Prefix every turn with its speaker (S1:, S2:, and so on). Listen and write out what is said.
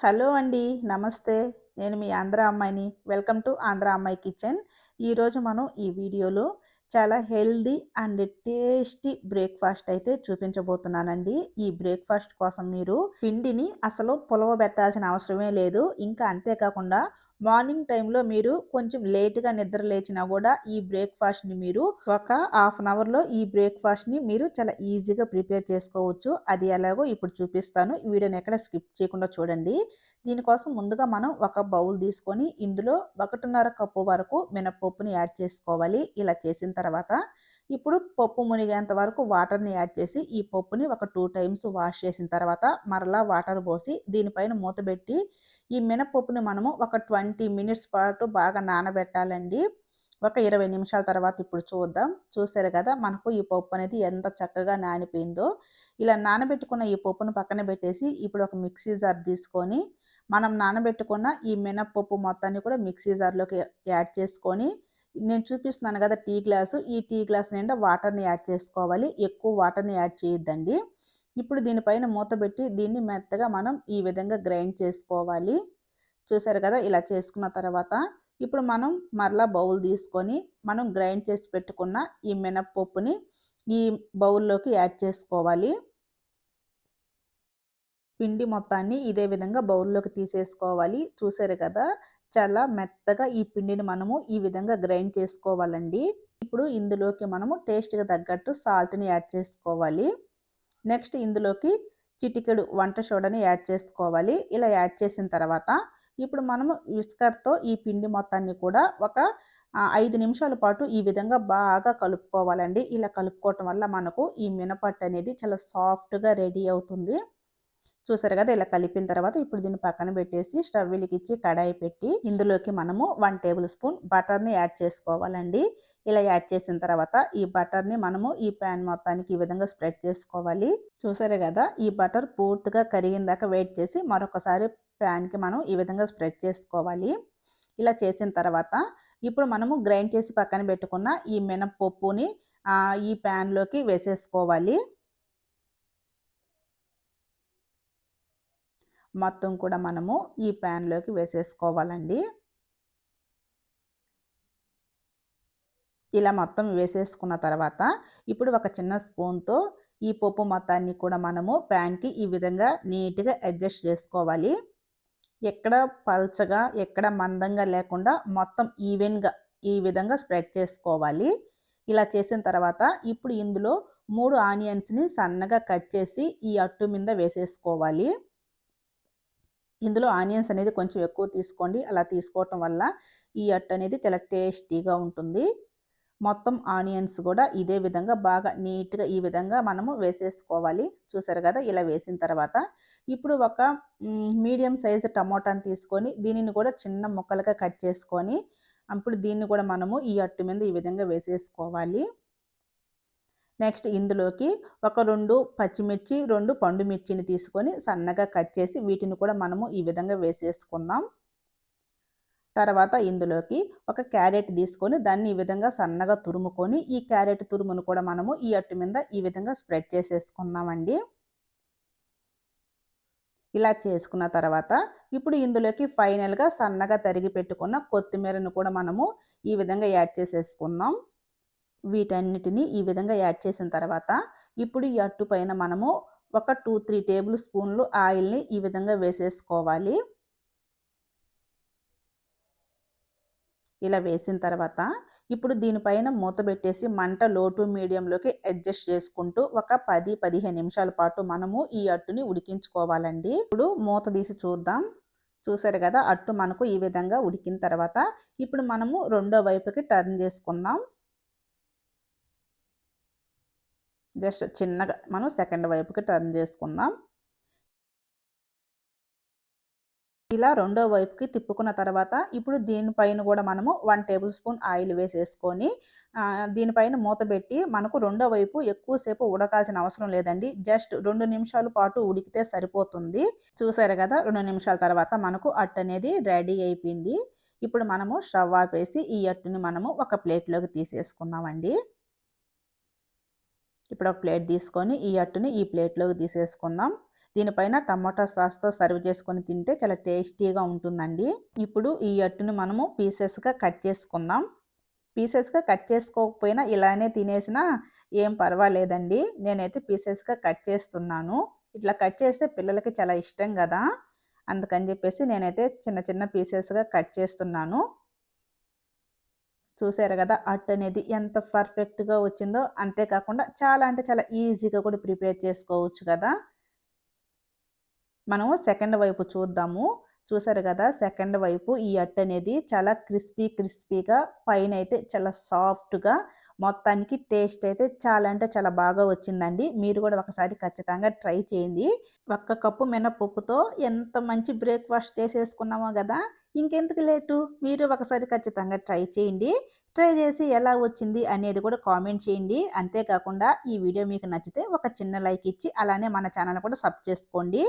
S1: Hello అండి. నమస్తే. నేను మీ ఆంధ్ర అమ్మాయిని. వెల్కమ్ టు ఆంధ్ర అమ్మాయి కిచెన్. ఈరోజు మనం ఈ వీడియోలో చాలా హెల్తీ అండ్ టేస్టీ బ్రేక్‌ఫాస్ట్ అయితే చూపించబోతున్నానండి. ఈ బ్రేక్‌ఫాస్ట్ కోసం మీరు పిండిని అసలు పులవబెట్టాల్సిన అవసరమే లేదు. ఇంకా అంతే కాకుండా మార్నింగ్ టైంలో మీరు కొంచెం లేట్‌గా నిద్ర లేచినా గూడా ఈ బ్రేక్‌ఫాస్ట్‌ని మీరు ఒక హాఫ్ అన్ అవర్‌లో ఈ బ్రేక్‌ఫాస్ట్‌ని మీరు చాలా ఈజీగా ప్రిపేర్ చేసుకోవచ్చు. అది ఎలాగో ఇప్పుడు చూపిస్తాను. ఈ వీడియోని ఎక్కడ స్కిప్ చేయకుండా చూడండి. దీనికోసం ముందుగా మనం ఒక బౌల్ తీసుకొని ఇందులో 1:30 కప్పు వరకు మినపప్పుని యాడ్ చేసుకోవాలి. ఇలా చేసిన తర్వాత ఇప్పుడు పప్పు మునిగేంత వరకు వాటర్‌ని యాడ్ చేసి ఈ పప్పుని ఒక 2 టైమ్స్ వాష్ చేసిన తర్వాత మరలా వాటర్ పోసి దీనిపైన మూతబెట్టి ఈ మినపప్పుని మనము ఒక 20 మినిట్స్ పాటు బాగా నానబెట్టాలండి. ఒక 20 నిమిషాల తర్వాత ఇప్పుడు చూద్దాం. చూసారు కదా! మనకు ఈ పప్పు అనేది ఎంత చక్కగా నానిపోయిందో. ఇలా నానబెట్టుకున్న ఈ పప్పును పక్కన పెట్టేసి ఇప్పుడు ఒక మిక్సీ జార్ తీసుకొని మనం నానబెట్టుకున్న ఈ మినపప్పు మొత్తాన్ని కూడా మిక్సీ జార్‌లోకి యాడ్ చేసుకొని నేను చూపిస్తున్నాను కదా! Tea glass. ఈ టీ గ్లాస్ నిండా వాటర్‌ని యాడ్ చేసుకోవాలి. ఎక్కువ వాటర్‌ని యాడ్ చేయొద్దండి. ఇప్పుడు దీనిపైన మూతబెట్టి దీన్ని మెత్తగా మనం ఈ విధంగా గ్రైండ్ చేసుకోవాలి. చూసారు కదా! ఇలా చేసుకున్న తర్వాత ఇప్పుడు మనం మరలా బౌల్ తీసుకొని మనం గ్రైండ్ చేసి పెట్టుకున్న ఈ మినపప్పుని ఈ బౌల్‌లోకి యాడ్ చేసుకోవాలి. పిండి మొత్తాన్ని ఇదే విధంగా బౌల్‌లోకి తీసేసుకోవాలి. చూసారు కదా! చాలా మెత్తగా ఈ పిండిని మనము ఈ విధంగా గ్రైండ్ చేసుకోవాలండి. ఇప్పుడు ఇందులోకి మనము టేస్ట్‌కి తగ్గట్టు సాల్ట్‌ని యాడ్ చేసుకోవాలి. నెక్స్ట్ ఇందులోకి చిటికెడు వంట సోడాని యాడ్ చేసుకోవాలి. ఇలా యాడ్ చేసిన తర్వాత ఇప్పుడు మనము విస్కర్‌తో ఈ పిండి మొత్తాన్ని కూడా ఒక 5 నిమిషాల పాటు ఈ విధంగా బాగా కలుపుకోవాలండి. ఇలా కలుపుకోవటం వల్ల మనకు ఈ మినపట్టు అనేది చాలా సాఫ్ట్‌గా రెడీ అవుతుంది. చూసారు కదా! ఇలా కలిపిన తర్వాత ఇప్పుడు దీన్ని పక్కన పెట్టేసి స్టవ్ వెలిగించి కడాయి పెట్టి ఇందులోకి మనము 1 టేబుల్ స్పూన్ బటర్‌ని యాడ్ చేసుకోవాలండి. ఇలా యాడ్ చేసిన తర్వాత ఈ బటర్‌ని మనము ఈ పాన్ మొత్తానికి ఈ విధంగా స్ప్రెడ్ చేసుకోవాలి. చూసారు కదా! ఈ బటర్ పూర్తిగా కరిగిందాక వెయిట్ చేసి మరొకసారి పాన్‌కి మనం ఈ విధంగా స్ప్రెడ్ చేసుకోవాలి. ఇలా చేసిన తర్వాత ఇప్పుడు మనము గ్రైండ్ చేసి పక్కన పెట్టుకున్న ఈ మినపప్పుని ఈ పాన్‌లోకి వేసేసుకోవాలి. మొత్తం కూడా మనము ఈ పాన్‌లోకి వేసేసుకోవాలండి. ఇలా మొత్తం వేసేసుకున్న తర్వాత ఇప్పుడు ఒక చిన్న స్పూన్‌తో ఈ పప్పు మొత్తాన్ని కూడా మనము పాన్‌కి ఈ విధంగా నీట్‌గా అడ్జస్ట్ చేసుకోవాలి. ఎక్కడ పల్చగా, ఎక్కడ మందంగా లేకుండా మొత్తం ఈవెన్‌గా ఈ విధంగా స్ప్రెడ్ చేసుకోవాలి. ఇలా చేసిన తర్వాత ఇప్పుడు ఇందులో 3 ఆనియన్స్‌ని సన్నగా కట్ చేసి ఈ అట్టు మీద వేసేసుకోవాలి. ఇందులో ఆనియన్స్ అనేది కొంచెం ఎక్కువ తీసుకోండి. అలా తీసుకోవటం వల్ల ఈ అట్టు అనేది చాలా టేస్టీగా ఉంటుంది. మొత్తం ఆనియన్స్ కూడా ఇదే విధంగా బాగా నీట్‌గా ఈ విధంగా మనము వేసేసుకోవాలి. చూసారు కదా! ఇలా వేసిన తర్వాత ఇప్పుడు ఒక మీడియం సైజ్ టమోటాని తీసుకొని దీనిని కూడా చిన్న ముక్కలుగా కట్ చేసుకొని అప్పుడు దీన్ని కూడా మనము ఈ అట్టు మీద ఈ విధంగా వేసేసుకోవాలి. నెక్స్ట్ ఇందులోకి ఒక 2 పచ్చిమిర్చి, 2 పండు మిర్చిని తీసుకొని సన్నగా కట్ చేసి వీటిని కూడా మనము ఈ విధంగా వేసేసుకుందాం. తర్వాత ఇందులోకి ఒక క్యారెట్ తీసుకొని దాన్ని ఈ విధంగా సన్నగా తురుముకొని ఈ క్యారెట్ తురుమును కూడా మనము ఈ అట్టు మీద ఈ విధంగా స్ప్రెడ్ చేసేసుకుందామండి. ఇలా చేసుకున్న తర్వాత ఇప్పుడు ఇందులోకి ఫైనల్‌గా సన్నగా తరిగి పెట్టుకున్న కొత్తిమీరను కూడా మనము ఈ విధంగా యాడ్ చేసేసుకుందాం. వీటన్నిటిని ఈ విధంగా యాడ్ చేసిన తర్వాత ఇప్పుడు ఈ అట్టు పైన మనము ఒక 2, 3 టేబుల్ స్పూన్లు ఆయిల్‌ని ఈ విధంగా వేసేసుకోవాలి. ఇలా వేసిన తర్వాత ఇప్పుడు దీనిపైన మూత పెట్టేసి మంట లో టు మీడియంలోకి అడ్జస్ట్ చేసుకుంటూ ఒక 10, 15 నిమిషాల పాటు మనము ఈ అట్టుని ఉడికించుకోవాలండి. ఇప్పుడు మూత తీసి చూద్దాం. చూసారు కదా! అట్టు మనకు ఈ విధంగా ఉడికిన తర్వాత ఇప్పుడు మనము రెండో వైపుకి టర్న్ చేసుకుందాం. జస్ట్ చిన్నగా మనం సెకండ్ వైపుకి టర్న్ చేసుకుందాం. ఇలా రెండో వైపుకి తిప్పుకున్న తర్వాత ఇప్పుడు దీనిపైన కూడా మనము 1 టేబుల్ స్పూన్ ఆయిల్ వేసేసుకొని దీనిపైన మూత పెట్టి మనకు రెండో వైపు ఎక్కువ సేపు ఉడకాల్సిన అవసరం లేదండి. జస్ట్ 2 నిమిషాల పాటు ఉడికితే సరిపోతుంది. చూసారు కదా! 2 నిమిషాల తర్వాత మనకు అట్టు అనేది రెడీ అయిపోయింది. ఇప్పుడు మనము స్టవ్ ఆపేసి ఈ అట్టుని మనము ఒక ప్లేట్‌లోకి తీసేసుకుందామండి. ఇప్పుడు ఒక ప్లేట్ తీసుకొని ఈ అట్టుని ఈ ప్లేట్‌లోకి తీసేసుకుందాం. దీనిపైన టమాటా సాస్‌తో సర్వ్ చేసుకొని తింటే చాలా టేస్టీగా ఉంటుందండి. ఇప్పుడు ఈ అట్టుని మనము పీసెస్‌గా కట్ చేసుకుందాం. పీసెస్‌గా కట్ చేసుకోకపోయినా ఇలానే తినేసినా ఏం పర్వాలేదండి. నేనైతే పీసెస్‌గా కట్ చేస్తున్నాను. ఇట్లా కట్ చేస్తే పిల్లలకి చాలా ఇష్టం గదా! అందుకని జెప్పేసి నేనైతే చిన్న చిన్న పీసెస్‌గా కట్ చేస్తున్నాను. చూసారు గదా! అట్టనేది ఎంత పర్ఫెక్ట్‌గా వచ్చిందో. అంతే కాకుండా చాలా అంటే చాలా ఈజీగా కూడా ప్రిపేర్ చేసుకోవచ్చు గదా! మనము సెకండ్ వైపు చూద్దాము. చూసారు గదా! సెకండ్ వైపు ఈ అట్టనేది చాలా క్రిస్పీగా పైనైతే చాలా సాఫ్ట్‌గా మొత్తానికి టేస్ట్ అయితే చాలా అంటే చాలా బాగా వచ్చిందండి. మీరు గూడా ఒకసారి ఖచ్చితంగా ట్రై చేయండి. ఒక్క కప్పు మినపప్పుతో ఎంత మంచి బ్రేక్‌ఫాస్ట్ చేసేసుకున్నామో గదా! ఇంకెందుకు లేటు మీరు ఒకసారి ఖచ్చితంగా ట్రై చేయండి. ట్రై చేసి ఎలా వచ్చింది అనేది కూడా కామెంట్ చేయండి. అంతే కాకుండా ఈ వీడియో మీకు నచ్చితే ఒక చిన్న లైక్ ఇచ్చి అలానే మన ఛానెల్‌ని కూడా సబ్ చేసుకోండి.